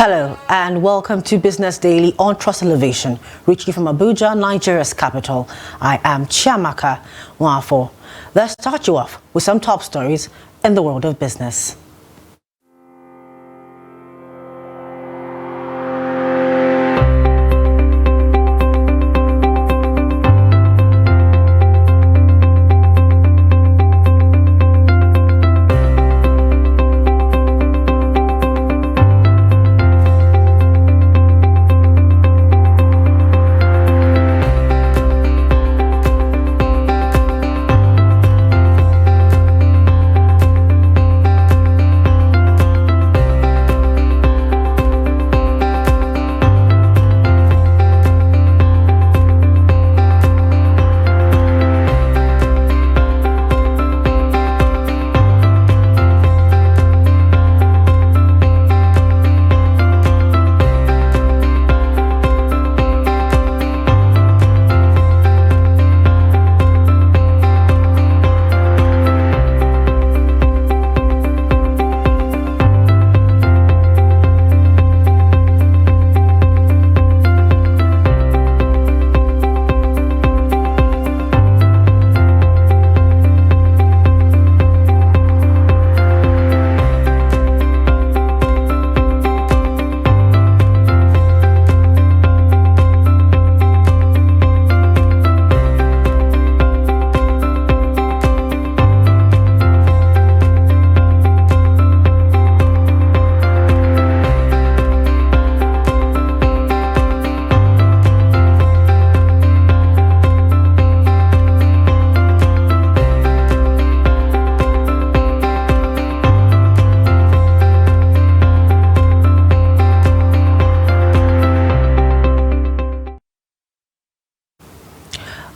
Hello and welcome to Business Daily on Trust Elevation, reaching from Abuja, Nigeria's capital. I am Chiamaka Nwafo. Let's start you off with some top stories in the world of business.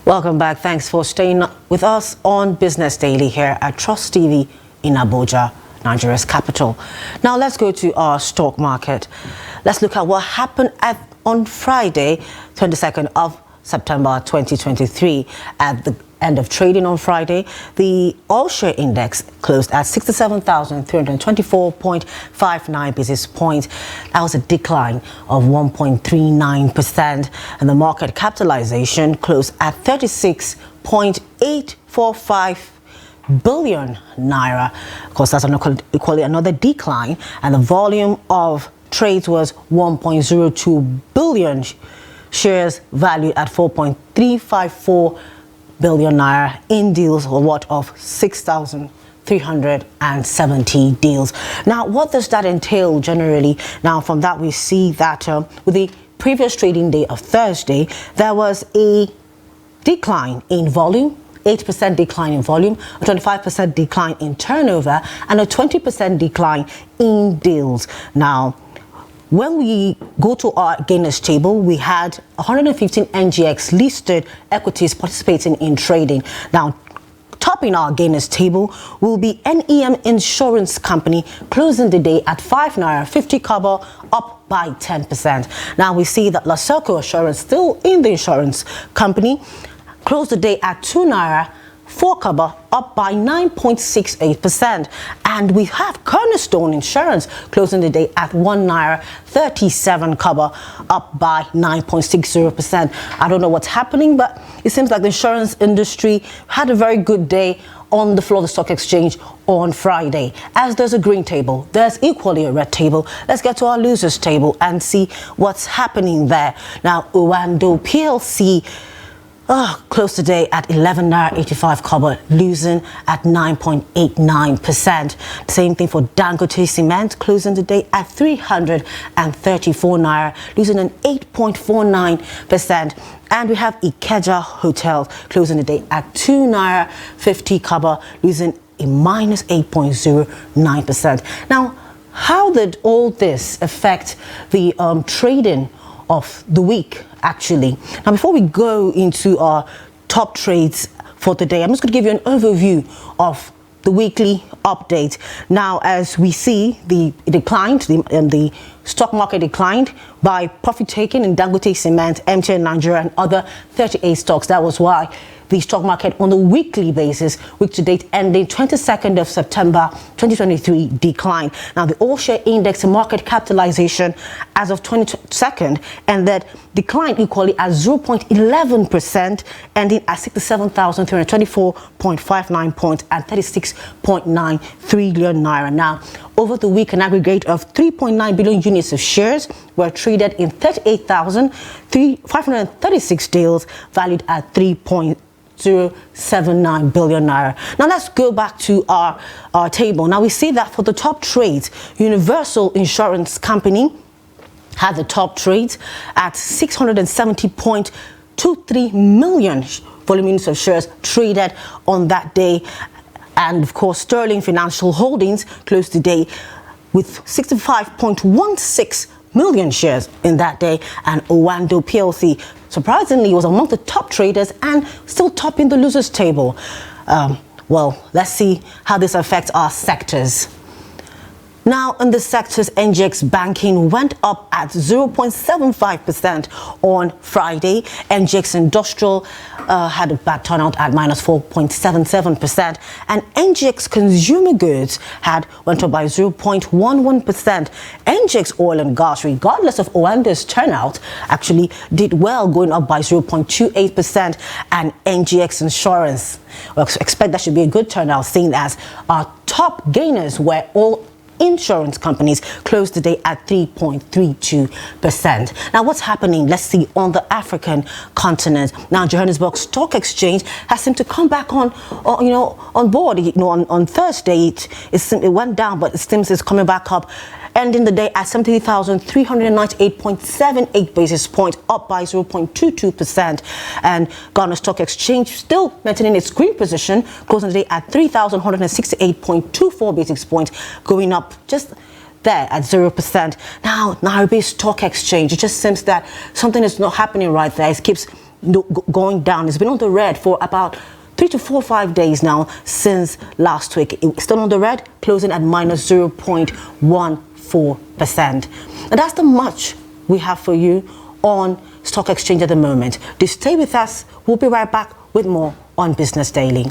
Welcome back. Thanks for staying with us on Business Daily here at Trust TV in Abuja, Nigeria's capital. Now let's go to our stock market. Let's look at what happened on Friday, 22nd of September 2023. At the end of trading on Friday, the all share index closed at 67,324.59 basis points. That was a decline of 1.39%, and the market capitalization closed at 36.845 billion naira. Of course, that's equally another decline, and the volume of trades was 1.02 billion shares valued at 4.354 billion naira in deals worth of 6,370 deals. Now, what does that entail generally? Now, from that, we see that with the previous trading day of Thursday, there was a decline in volume, 8% decline in volume, a 25% decline in turnover, and a 20% decline in deals. Now, when we go to our gainers table, we had 115 NGX listed equities participating in trading. Now, topping our gainers table will be NEM Insurance Company, closing the day at 5 naira 50 kobo, up by 10%. Now, we see that Lasoko Assurance, still in the insurance company, closed the day at 2 naira 4 kobo, up by 9.68%. And we have Cornerstone Insurance closing the day at 1 naira 37 kobo, up by 9.60%. I don't know what's happening, but it seems like the insurance industry had a very good day on the floor of the stock exchange on Friday. As there's a green table, there's equally a red table. Let's get to our losers table and see what's happening there. Now, Uwando PLC closed today at 11 naira 85 kobo, losing at 9.89%. Same thing for Dangote Cement, closing the day at 334 naira, losing an 8.49%. And we have Ikeja Hotel closing the day at 2 naira 50 kobo, losing a minus 8.09%. Now, how did all this affect the trading of the week, actually? Now, before we go into our top trades for today, I'm just going to give you an overview of the weekly update. Now, as we see, the decline in the stock market declined by profit taking in Dangote Cement, MTN Nigeria, and other 38 stocks. That was why the stock market on a weekly basis, week to date ending 22nd of September 2023, declined. Now, the all share index and market capitalization as of 22nd and that declined equally at 0.11%, ending at 67,324.59 points and 36.9 trillion naira. Now, over the week, an aggregate of 3.9 billion units of shares were traded in 38,536 deals, valued at 3.079 billion naira. Now let's go back to our table. Now we see that for the top trades, Universal Insurance Company had the top trades at 670.23 million volume units of shares traded on that day. And of course, Sterling Financial Holdings closed the day with 65.16 million shares in that day, and Owando PLC surprisingly was among the top traders and still topping the losers table. Well, let's see how this affects our sectors. Now, in the sectors, NGX Banking went up at 0.75% on Friday. NGX Industrial had a bad turnout at minus 4.77%. And NGX Consumer Goods went up by 0.11%. NGX Oil and Gas, regardless of Owando's turnout, actually did well, going up by 0.28%. And NGX Insurance, well, expect that should be a good turnout, seeing as our top gainers were all insurance companies, closed the day at 3.32%. Now, what's happening? Let's see on the African continent. Now, Johannesburg Stock Exchange has seemed to come back on board. On Thursday it went down, but it seems it's coming back up, ending the day at 73,398.78 basis points, up by 0.22%. And Ghana Stock Exchange still maintaining its green position, closing the day at 3,168.24 basis points, going up just there at 0%. Now, Naira Stock Exchange, it just seems that something is not happening right there. It keeps going down. It's been on the red for about 3 to 4 5 days now since last week. It's still on the red, closing at minus 0.14%. And that's the much we have for you on Stock Exchange at the moment. Do stay with us. We'll be right back with more on Business Daily.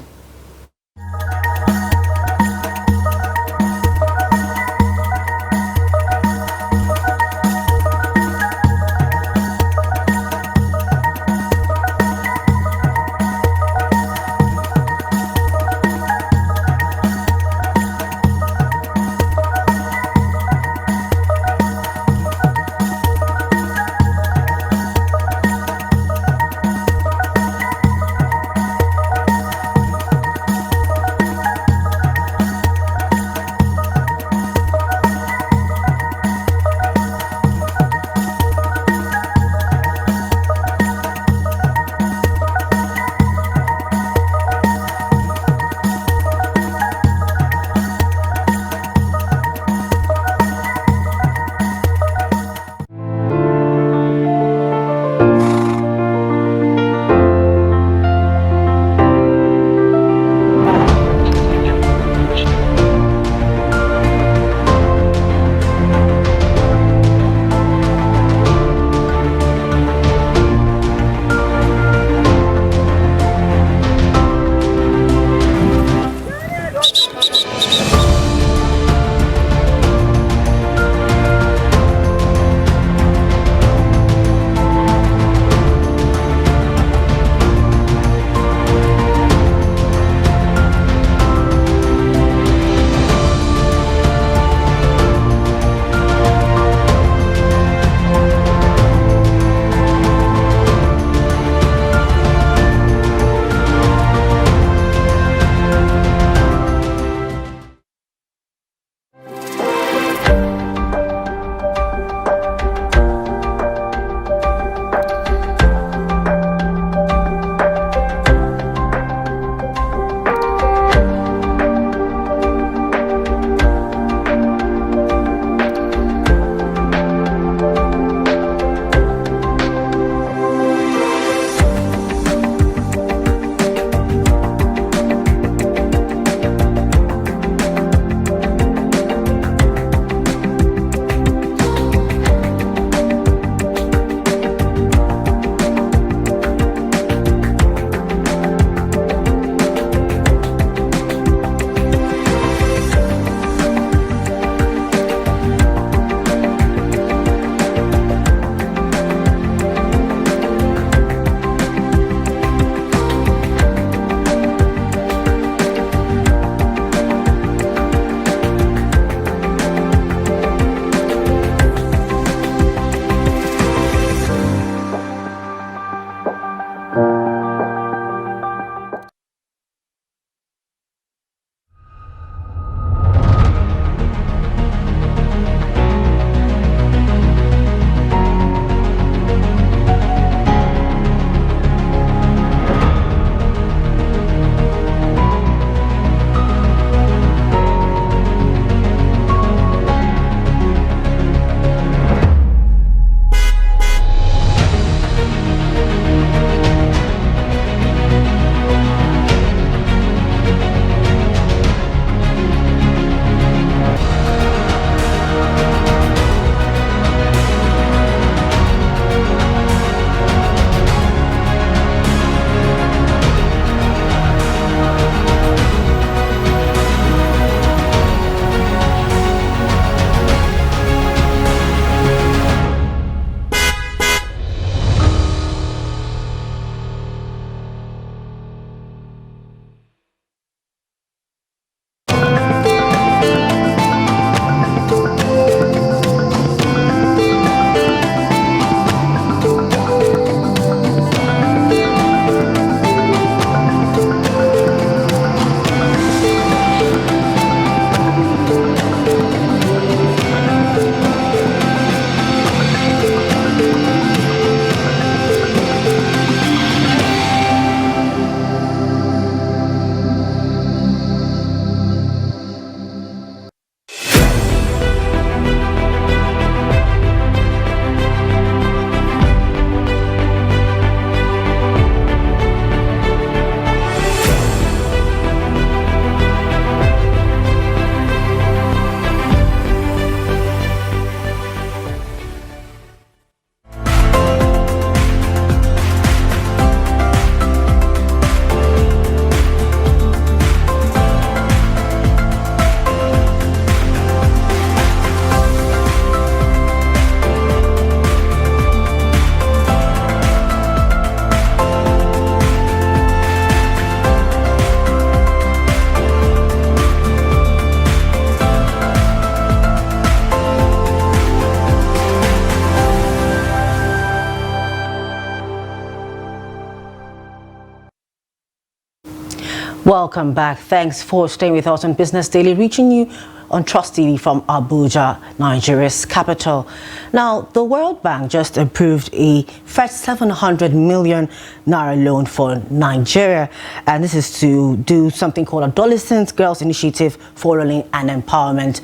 Welcome back. Thanks for staying with us on Business Daily, reaching you on Trust TV from Abuja, Nigeria's capital. Now, the World Bank just approved a fresh 700 million Naira loan for Nigeria, and this is to do something called Adolescent Girls Initiative for Rolling and Empowerment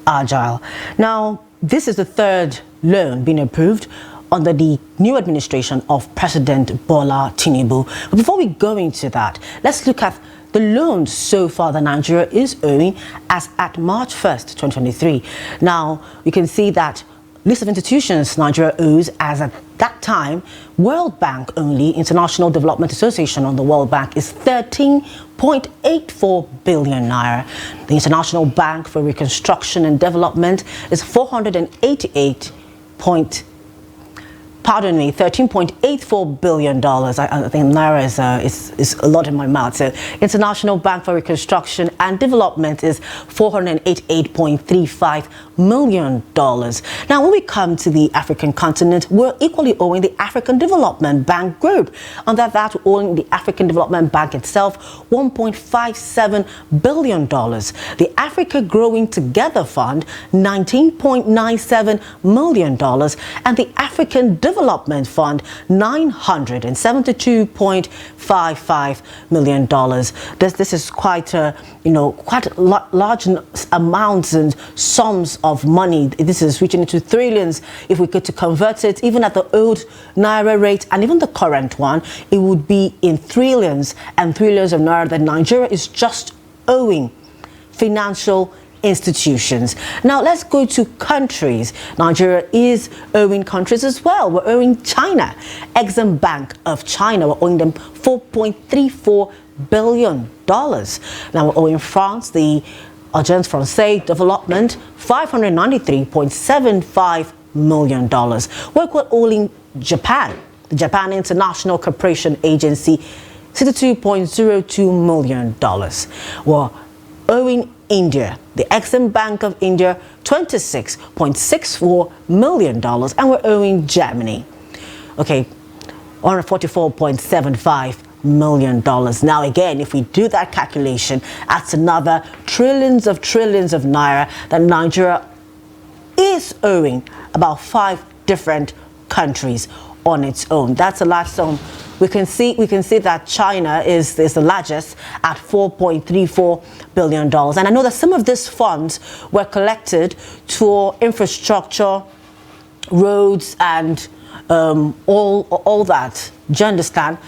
Agile. Now, this is the third loan being approved under the new administration of President Bola Tinubu. But before we go into that, let's look at the loans so far that Nigeria is owing as at March 1st, 2023. Now, you can see that list of institutions Nigeria owes as at that time. World Bank only, International Development Association on the World Bank, is 13.84 billion naira. The International Bank for Reconstruction and Development is 13.84 billion dollars. I think Naira is a lot in my mouth. So International Bank for Reconstruction and Development is $488.35 million. Now, when we come to the African continent, we're equally owing the African Development Bank Group. Under that, we're owing the African Development Bank itself $1.57 billion. The Africa Growing Together Fund, $19.97 million. And the African Development Fund, $972.55 million. This is quite large amounts and sums of money. This is reaching into trillions. If we could to convert it, even at the old Naira rate and even the current one, it would be in trillions and trillions of Naira that Nigeria is just owing financial institutions. Now, let's go to countries. Nigeria is owing countries as well. We're owing China. Exim Bank of China, we're owing them $4.34 billion. Now, we're owing France, the Agence Française Development, $593.75 million. We're owing Japan, the Japan International Cooperation Agency, $62.02 million. We're owing India, the Exim Bank of India, $26.64 million, and we're owing Germany, $144.75 million. Now, again, if we do that calculation, that's another trillions of Naira that Nigeria is owing about 5 different countries on its own. That's a large sum. We can see that China is the largest at $4.34 billion. And I know that some of these funds were collected for infrastructure, roads, and all that. Do you understand?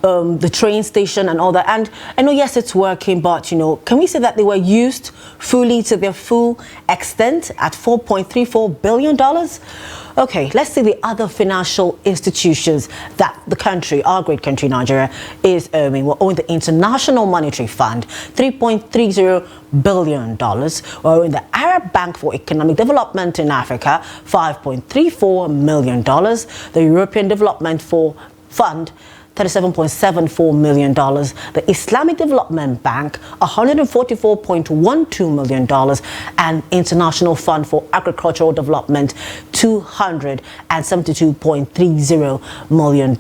The train station and all that. And I know, yes, it's working, but, can we say that they were used fully to their full extent at $4.34 billion? Okay, let's see the other financial institutions that the country, our great country, Nigeria, is owing. We're owing the International Monetary Fund, $3.30 billion. We're owing the Arab Bank for Economic Development in Africa, $5.34 million. The European Development Fund, $37.74 million. The Islamic Development Bank, $144.12 million. And International Fund for Agricultural Development, $272.30 million.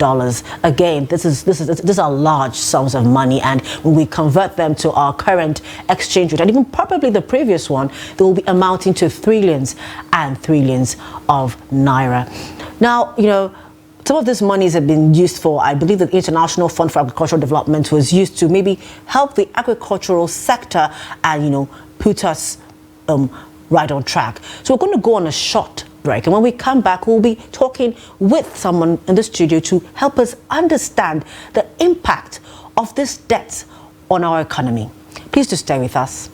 Again, these are large sums of money, and when we convert them to our current exchange rate, and even probably the previous one, they will be amounting to trillions and trillions of Naira. Now, some of these monies have been used for, I believe that the International Fund for Agricultural Development was used to maybe help the agricultural sector and, put us right on track. So we're going to go on a short break. And when we come back, we'll be talking with someone in the studio to help us understand the impact of this debt on our economy. Please do stay with us.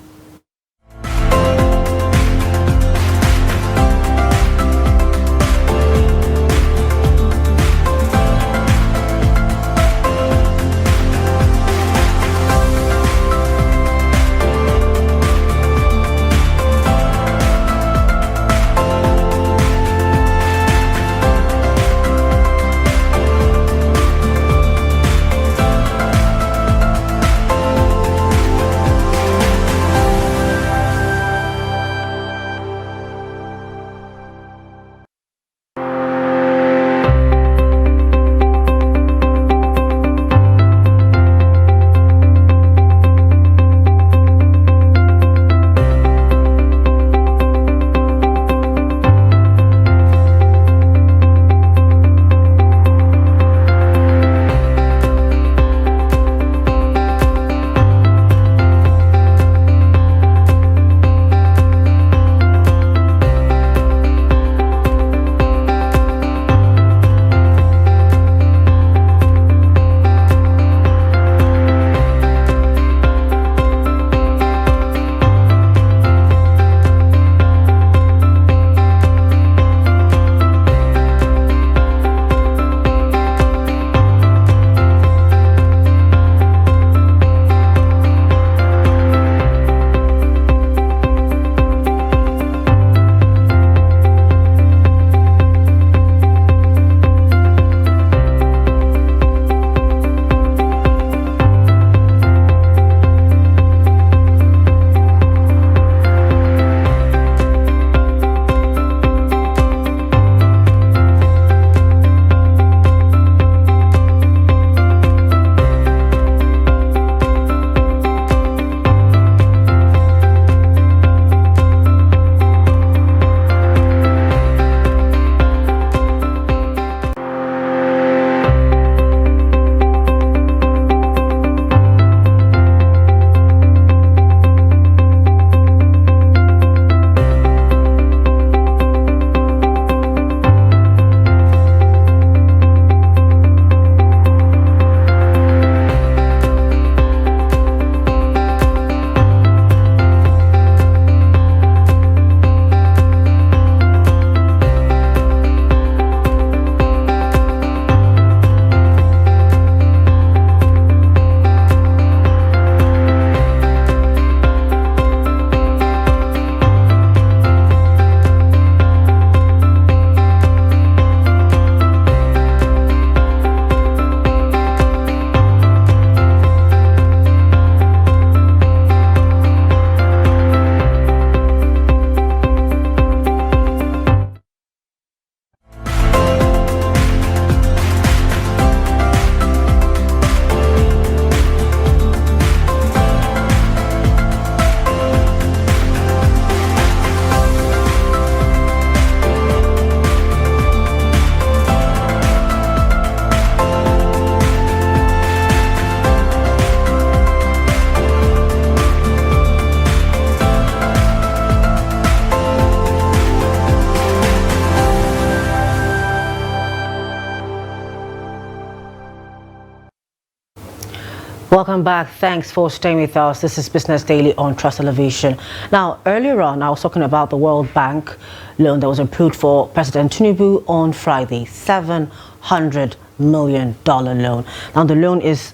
Welcome back. Thanks for staying with us. This is Business Daily on Trust Television. Now, earlier on, I was talking about the World Bank loan that was approved for President Tinubu on Friday, $700 million loan. Now, the loan is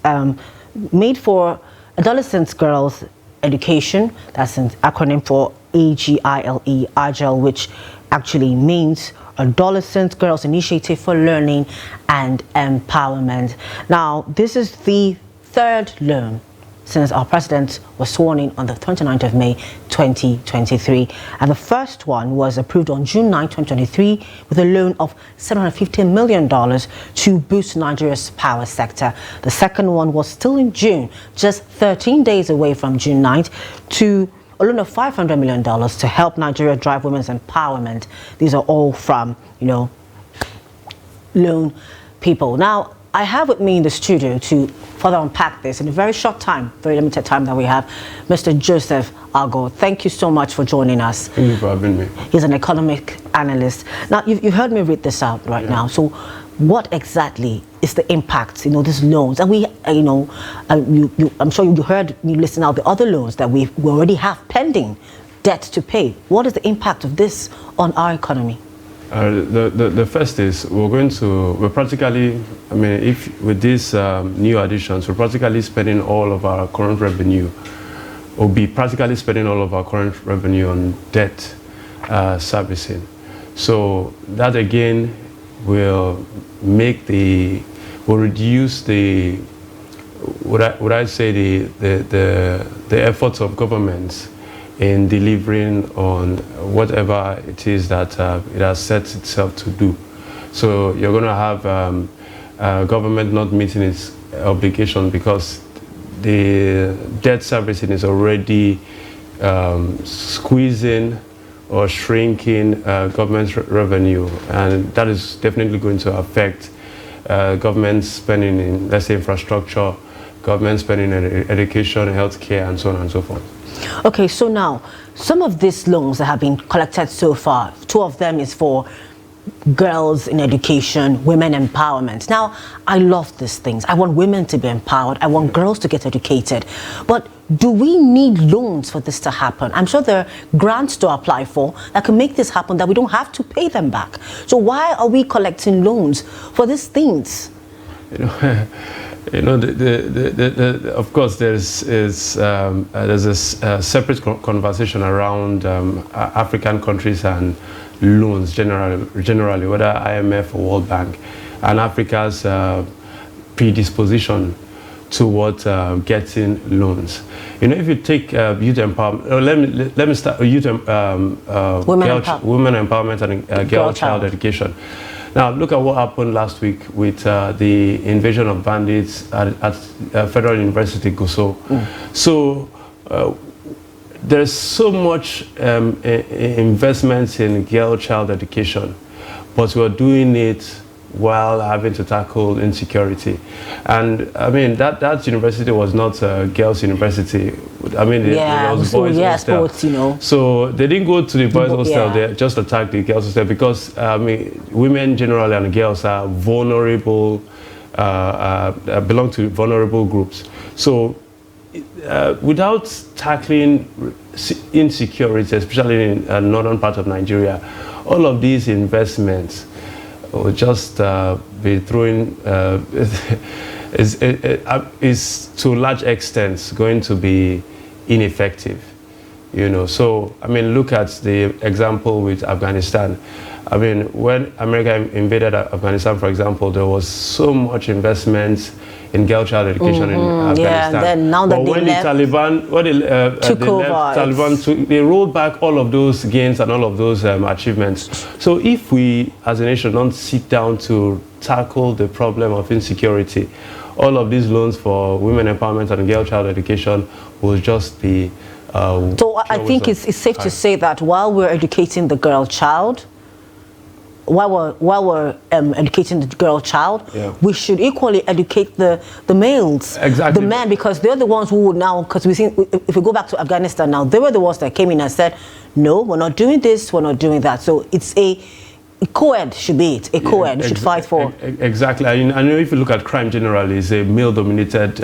made for adolescent girls' education. That's an acronym for AGILE, AGILE, which actually means Adolescent Girls Initiative for Learning and Empowerment. Now, this is the third loan since our president was sworn in on the 29th of May 2023, and the first one was approved on June 9, 2023 with a loan of $750 million to boost Nigeria's power sector. The second one was still in June, just 13 days away from June 9th, to a loan of $500 million to help Nigeria drive women's empowerment. These are all from, loan people. Now, I have with me in the studio to further unpack this in a very short time, very limited time that we have, Mr. Joseph Ago. Thank you so much for joining us. Thank you for having me. He's an economic analyst. Now, you've heard me read this out right now. So what exactly is the impact, these loans? And we, I'm sure you heard me listen out the other loans that we already have pending debt to pay. What is the impact of this on our economy? The first is we're practically, if with these new additions, we're practically spending all of our current revenue, or be practically spending all of our current revenue on debt servicing. So that again will reduce the efforts of governments in delivering on whatever it is that it has set itself to do. So you're going to have government not meeting its obligation because the debt servicing is already squeezing or shrinking government's revenue, and that is definitely going to affect government spending in, let's say, infrastructure, government spending in education, healthcare, and so on and so forth. Okay, so now, some of these loans that have been collected so far, two of them is for girls in education, women empowerment. Now, I love these things. I want women to be empowered. I want girls to get educated. But do we need loans for this to happen? I'm sure there are grants to apply for that can make this happen, that we don't have to pay them back. So why are we collecting loans for these things? Of course, there's a separate conversation around African countries and loans generally, whether IMF or World Bank, and Africa's predisposition toward getting loans. If you take youth empowerment, let me start with women empowerment and girl child education. Now, look at what happened last week with the invasion of bandits at Federal University, Gusau. So there's so much investment in girl child education, but we're doing it while having to tackle insecurity. And that university was not a girls' university. It was boys' hostel. Sports, So they didn't go to the boys' hostel, they just attacked the girls' hostel because women generally and girls are vulnerable, belong to vulnerable groups. So without tackling insecurity, especially in the northern part of Nigeria, all of these investments will just be throwing, is to a large extent going to be ineffective. So look at the example with Afghanistan. When America invaded Afghanistan, for example, there was so much investment in girl child education in Afghanistan. Yeah, then now that when they rolled back all of those gains and all of those achievements. So if we, as a nation, don't sit down to tackle the problem of insecurity, all of these loans for women empowerment and girl child education will just be... so I think it's safe to say that while we're educating the girl child, while we're educating the girl child, we should equally educate the males, the men, because they're the ones who would now, because we see, if we go back to Afghanistan now, they were the ones that came in and said, no, we're not doing this, we're not doing that. So it's a a co-ed should be it. A co-ed should fight for. Exactly. I know if you look at crime generally, it's a male-dominated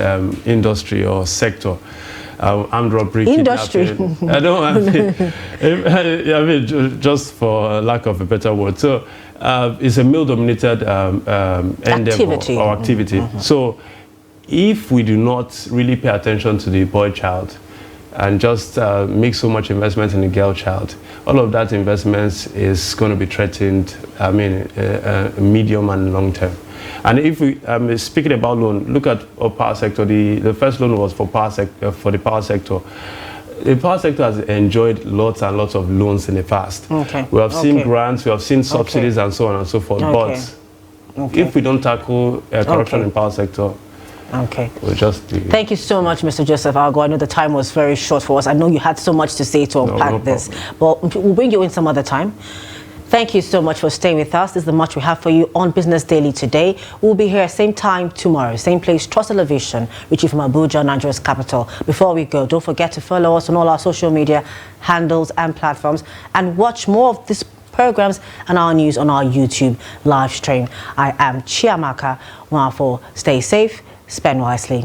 industry or sector. Armed robbery, industry. I mean, just for lack of a better word. So it's a male-dominated endeavor or activity. So if we do not really pay attention to the boy child and just make so much investment in the girl child, all of that investment is going to be threatened, I mean, medium and long term. And if we, speaking about loan, look at our power sector. The first loan was for the power sector. The power sector has enjoyed lots and lots of loans in the past. Okay. We have seen grants, we have seen subsidies and so on and so forth. But if we don't tackle corruption in power sector, we'll just be... Thank you so much, Mr. Joseph Algo. I know the time was very short for us. I know you had so much to say to unpack this, but we'll bring you in some other time. Thank you so much for staying with us. This is the much we have for you on Business Daily today. We'll be here same time tomorrow, same place, Trust Television, reaching from Abuja, Nigeria's capital. Before we go, don't forget to follow us on all our social media handles and platforms and watch more of these programs and our news on our YouTube live stream. I am Chiamaka Nwafo. Stay safe, spend wisely.